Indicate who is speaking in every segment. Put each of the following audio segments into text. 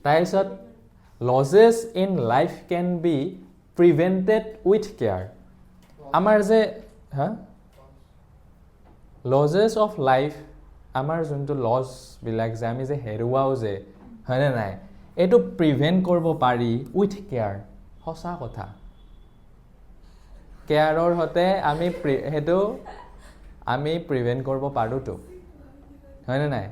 Speaker 1: তাৰপিছত losses in life can be prevented with care আমাৰ যে লজেছ অফ লাইফ আমাৰ যোনটো লছবিলাক যে আমি যে হেৰুৱাও যে হয়নে নাই এইটো প্ৰিভেণ্ট কৰিব পাৰি উইথ কেয়াৰ সঁচা কথা কেয়াৰৰ সৈতে আমি সেইটো আমি প্ৰিভেণ্ট কৰিব পাৰোঁতো হয়নে নাই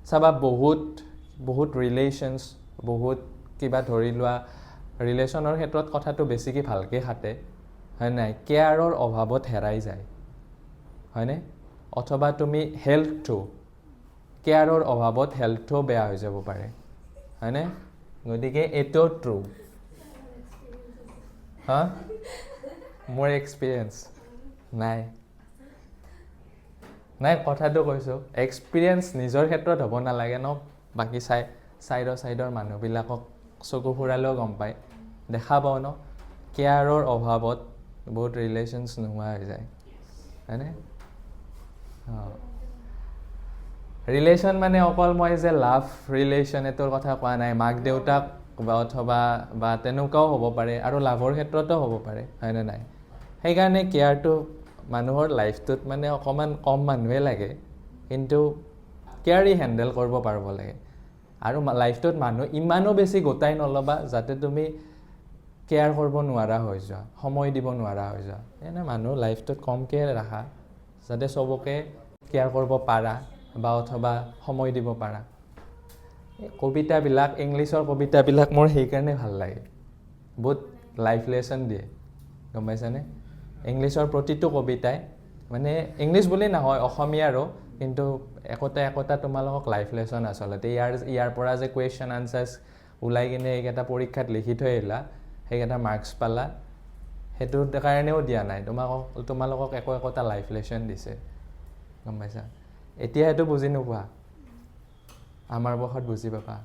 Speaker 1: চাবা বহুত ৰিলেশ্যনছ বহুত কিবা ধৰি লোৱা ৰিলেশ্যনৰ ক্ষেত্ৰত কথাটো বেছিকৈ ভালকৈ খাটে হয় নাই কেয়াৰৰ অভাৱত হেৰাই যায় হয়নে অথবা তুমি হেল্থটো কেয়াৰৰ অভাৱত হেল্থটো বেয়া হৈ যাব পাৰে হয়নে গতিকে এইটো ট্ৰু হা মোৰ এক্সপিৰিয়েঞ্চ নাই কথাটো কৈছোঁ এক্সপিৰিয়েঞ্চ নিজৰ ক্ষেত্ৰত হ'ব নালাগে ন বাকী চাইডৰ মানুহবিলাকক চকু ফুৰালেও গম পায় দেখা পাওঁ ন কেয়াৰৰ অভাৱত বহুত ৰিলেশ্যনছ নোহোৱা হৈ যায় হয়নে ৰিলেশ্যন মানে অকল মই যে লাভ ৰিলেশ্যন এইটোৰ কথা কোৱা নাই মাক দেউতাক অথবা বা তেনেকুৱাও হ'ব পাৰে আৰু লাভৰ ক্ষেত্ৰতো হ'ব পাৰে হয়নে নাই সেইকাৰণে কেয়াৰটো মানুহৰ লাইফটোত মানে অকণমান কম মানুহে লাগে কিন্তু কেয়াৰি হেণ্ডেল কৰিব পাৰিব লাগে আৰু লাইফটোত মানুহ ইমানো বেছি গোটাই নল'বা যাতে তুমি কেয়াৰ কৰিব নোৱাৰা হৈ যোৱা সময় দিব নোৱাৰা হৈ যোৱা এনে মানুহ লাইফটোত কমকৈ ৰাখা যাতে চবকে কেয়াৰ কৰিব পাৰা বা অথবা সময় দিব পাৰা এই কবিতাবিলাক ইংলিছৰ কবিতাবিলাক মোৰ সেইকাৰণে ভাল লাগে বহুত লাইফ লেছন দিয়ে গম পাইছানে ইংলিছৰ প্ৰতিটো কবিতাই মানে ইংলিছ বুলি নহয় অসমীয়াৰো কিন্তু একোটা তোমালোকক লাইফ লেছন আচলতে ইয়াৰ পৰা যে কুৱেশ্যন আনচাৰ্ছ ওলাই কিনে এইকেইটা পৰীক্ষাত লিখি থৈ আহিলা সেইকেইটা মাৰ্কছ পালা সেইটোৰ কাৰণেও দিয়া নাই তোমালোকক একোটা লাইফ লেছন দিছে গম পাইছা এতিয়া সেইটো বুজি নোপোৱা আমাৰ বয়সত বুজি পাবা